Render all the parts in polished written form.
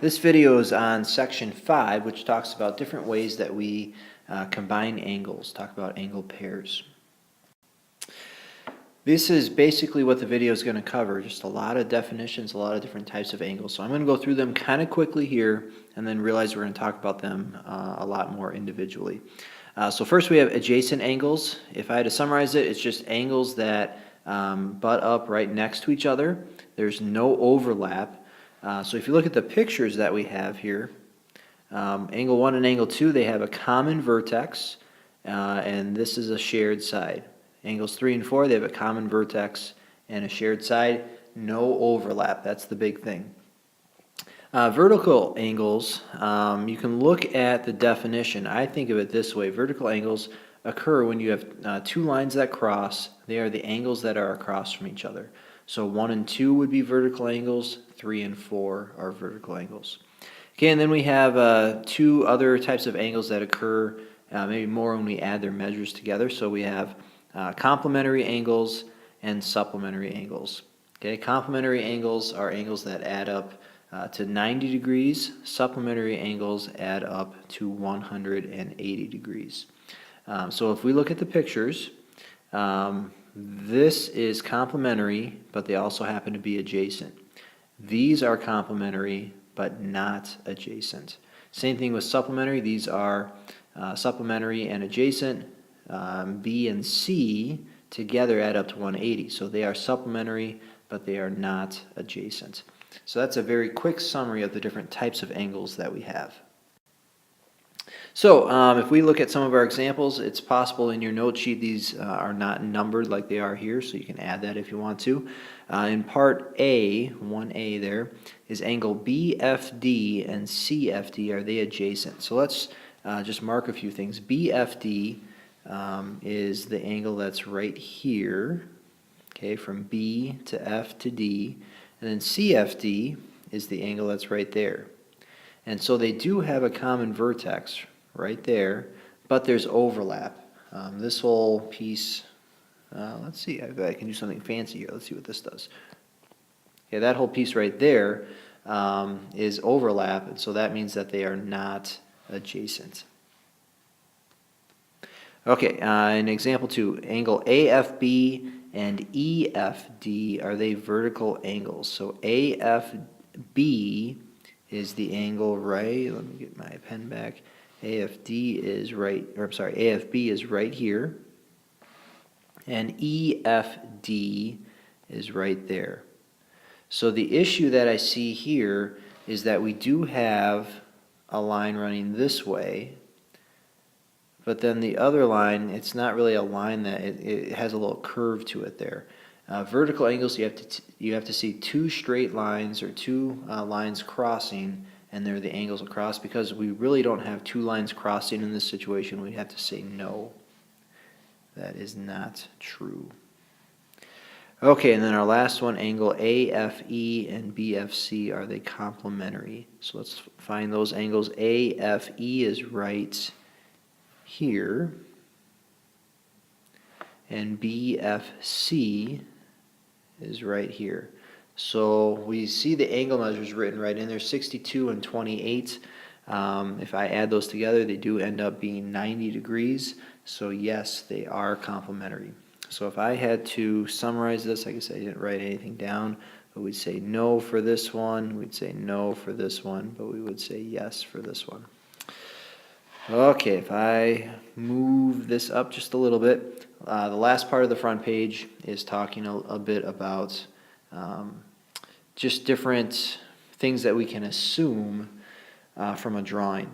This video is on section 5, which talks about different ways that we combine angles, talk about angle pairs. This is basically what the video is going to cover, just a lot of definitions, a lot of different types of angles. So I'm going to go through them kind of quickly here and then realize we're going to talk about them a lot more individually. So first we have adjacent angles. If I had to summarize it, it's just angles that butt up right next to each other. There's no overlap. So if you look at the pictures that we have here, angle 1 and angle 2, they have a common vertex, and this is a shared side. Angles 3 and 4, they have a common vertex and a shared side, no overlap. That's the big thing. Vertical angles, you can look at the definition. I think of it this way. Vertical angles occur when you have two lines that cross. They are the angles that are across from each other. So 1 and 2 would be vertical angles, 3 and 4 are vertical angles. Okay, and then we have two other types of angles that occur, maybe more when we add their measures together. So we have complementary angles and supplementary angles. Okay, complementary angles are angles that add up to 90 degrees. Supplementary angles add up to 180 degrees. So if we look at the pictures, this is complementary, but they also happen to be adjacent. These are complementary, but not adjacent. Same thing with supplementary. These are supplementary and adjacent. B and C together add up to 180. So they are supplementary, but they are not adjacent. So that's a very quick summary of the different types of angles that we have. So if we look at some of our examples, it's possible in your note sheet these are not numbered like they are here, so you can add that if you want to. In part A, 1A there, is angle BFD and CFD. Are they adjacent? So let's just mark a few things. BFD is the angle that's right here, okay, from B to F to D. And then CFD is the angle that's right there. And so they do have a common vertex right there, but there's overlap. This whole piece, let's see, I can do something fancy here. Let's see what this does. Okay, that whole piece right there is overlap, and so that means that they are not adjacent. Okay, in example 2, angle AFB and EFD, are they vertical angles? So AFB is the angle right, let me get my pen back. AFD is right, or I'm sorry, AFB is right here, and EFD is right there. So the issue that I see here is that we do have a line running this way, but then the other line, it's not really a line that it has a little curve to it there. Vertical angles, you have to see two straight lines or two lines crossing, and they're the angles across. Because we really don't have two lines crossing in this situation, we have to say no. That is not true. Okay, and then our last one, angle AFE and BFC, are they complementary? So let's find those angles. AFE is right here, and BFC is right here. So we see the angle measures written right in there, 62 and 28. If I add those together, they do end up being 90 degrees. So yes, they are complementary. So if I had to summarize this, I guess I didn't write anything down, but we'd say no for this one, we'd say no for this one, but we would say yes for this one. Okay, if I move this up just a little bit, the last part of the front page is talking a bit about just different things that we can assume from a drawing.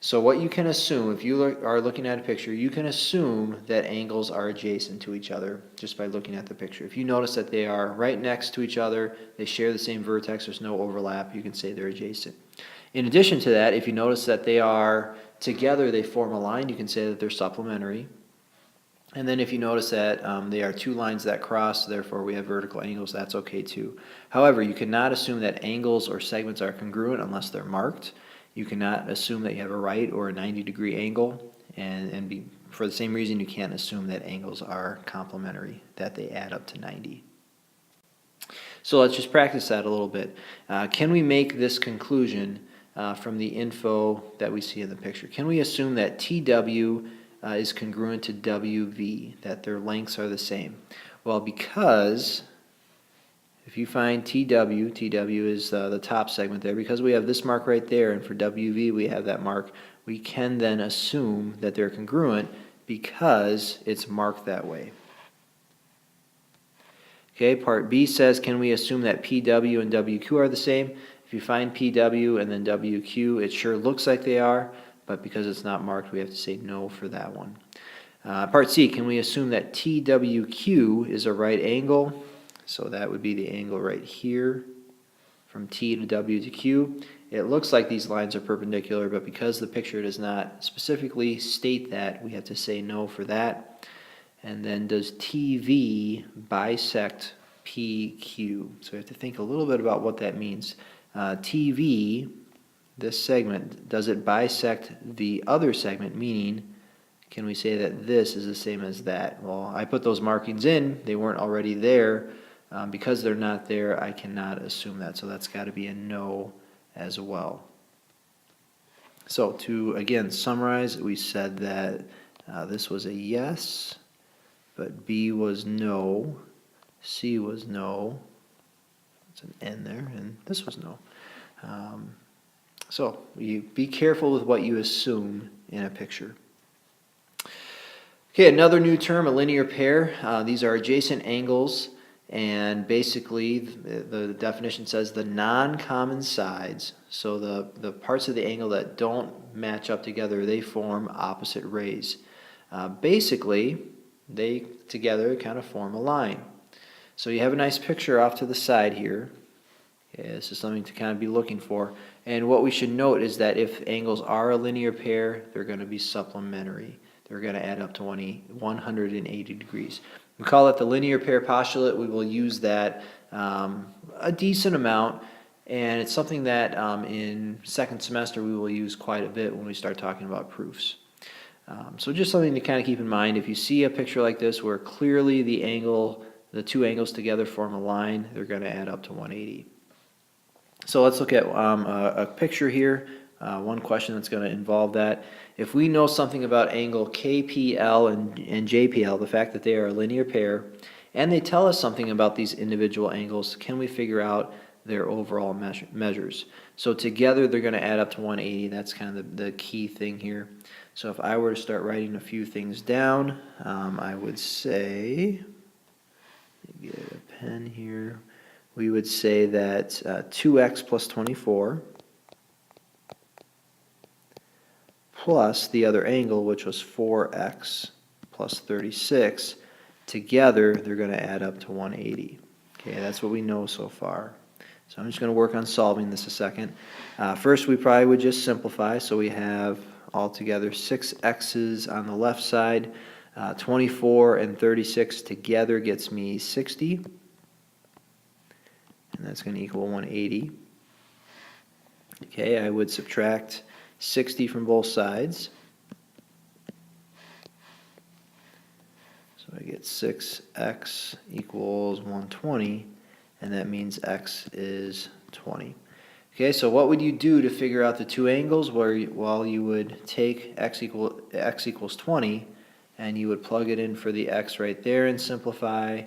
So what you can assume, if you are looking at a picture, you can assume that angles are adjacent to each other just by looking at the picture. If you notice that they are right next to each other, they share the same vertex, there's no overlap, you can say they're adjacent. In addition to that, if you notice that they are together, they form a line, you can say that they're supplementary. And then if you notice that they are two lines that cross, therefore we have vertical angles, that's okay too. However, you cannot assume that angles or segments are congruent unless they're marked. You cannot assume that you have a right or a 90-degree angle, and for the same reason you can't assume that angles are complementary, that they add up to 90. So let's just practice that a little bit. Can we make this conclusion from the info that we see in the picture? Can we assume that TW is congruent to WV, that their lengths are the same? Well, because if you find TW is the top segment there, because we have this mark right there, and for WV we have that mark, we can then assume that they're congruent because it's marked that way. Okay, part B says, can we assume that PW and WQ are the same? If you find PW and then WQ, it sure looks like they are, but because it's not marked, we have to say no for that one. Part C, can we assume that TWQ is a right angle? So that would be the angle right here from T to W to Q. It looks like these lines are perpendicular, but because the picture does not specifically state that, we have to say no for that. And then does TV bisect PQ? So we have to think a little bit about what that means. TV, this segment, does it bisect the other segment, meaning can we say that this is the same as that? Well, I put those markings in, they weren't already there. Because they're not there, I cannot assume that, so that's got to be a no as well. So to, again, summarize, we said that this was a yes, but B was no, C was no, it's an N there, and this was no. So you be careful with what you assume in a picture. Okay, another new term, a linear pair. These are adjacent angles. And basically, the definition says the non-common sides, so the parts of the angle that don't match up together, they form opposite rays. Basically, they together kind of form a line. So you have a nice picture off to the side here. Okay, this is something to kind of be looking for. And what we should note is that if angles are a linear pair, they're going to be supplementary. They're going to add up to 180 degrees. We call it the linear pair postulate. We will use that a decent amount, and it's something that in second semester we will use quite a bit when we start talking about proofs. So just something to kind of keep in mind. If you see a picture like this where clearly the two angles together form a line, they're going to add up to 180. So let's look at a picture here. One question that's going to involve that. If we know something about angle KPL and JPL, the fact that they are a linear pair, and they tell us something about these individual angles, can we figure out their overall measures? So together they're going to add up to 180. That's kind of the key thing here. So if I were to start writing a few things down, I would say, let me get a pen here, we would say that 2x plus 24 plus the other angle, which was 4x plus 36, together they're going to add up to 180. Okay, that's what we know so far. So I'm just going to work on solving this a second. First, we probably would just simplify. So we have altogether 6 x's on the left side. 24 and 36 together gets me 60. And that's going to equal 180. Okay, I would subtract 60 from both sides. So I get 6x equals 120, and that means x is 20. Okay, so what would you do to figure out the two angles? Well, you would take x equals 20, and you would plug it in for the x right there and simplify,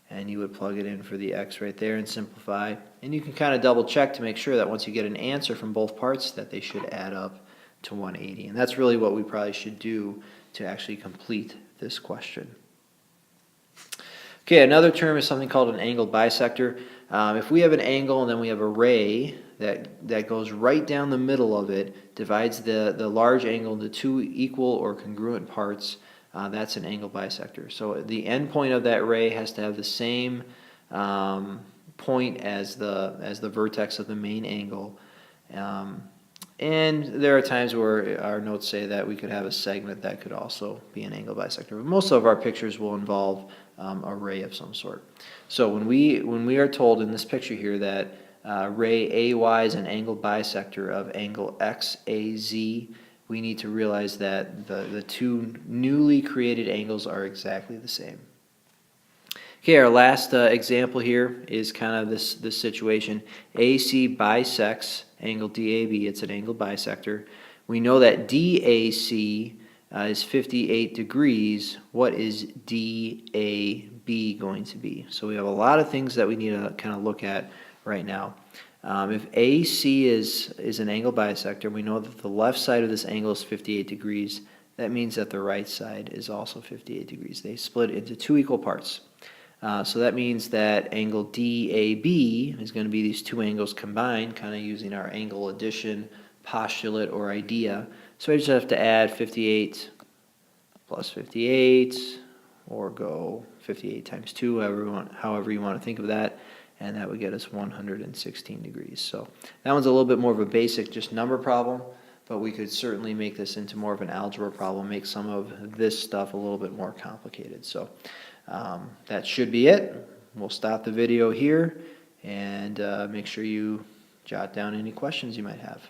and you would plug it in for the x right there and simplify. And you can kind of double check to make sure that once you get an answer from both parts that they should add up to 180. And that's really what we probably should do to actually complete this question. Okay, another term is something called an angle bisector. If we have an angle and then we have a ray that goes right down the middle of it, divides the large angle into two equal or congruent parts, that's an angle bisector. So the end point of that ray has to have the same point as the vertex of the main angle. And there are times where our notes say that we could have a segment that could also be an angle bisector. But most of our pictures will involve a ray of some sort. So when we are told in this picture here that ray AY is an angle bisector of angle XAZ, we need to realize that the two newly created angles are exactly the same. Okay, our last example here is kind of this situation. AC bisects angle DAB. It's an angle bisector. We know that DAC is 58 degrees. What is DAB going to be? So we have a lot of things that we need to kind of look at right now. If AC is an angle bisector, we know that the left side of this angle is 58 degrees. That means that the right side is also 58 degrees. They split into two equal parts. So that means that angle DAB is going to be these two angles combined, kind of using our angle addition postulate or idea. So I just have to add 58 plus 58, or go 58 times 2, however you want to think of that, and that would get us 116 degrees. So that one's a little bit more of a basic just number problem, but we could certainly make this into more of an algebra problem, make some of this stuff a little bit more complicated. So that should be it. We'll stop the video here and make sure you jot down any questions you might have.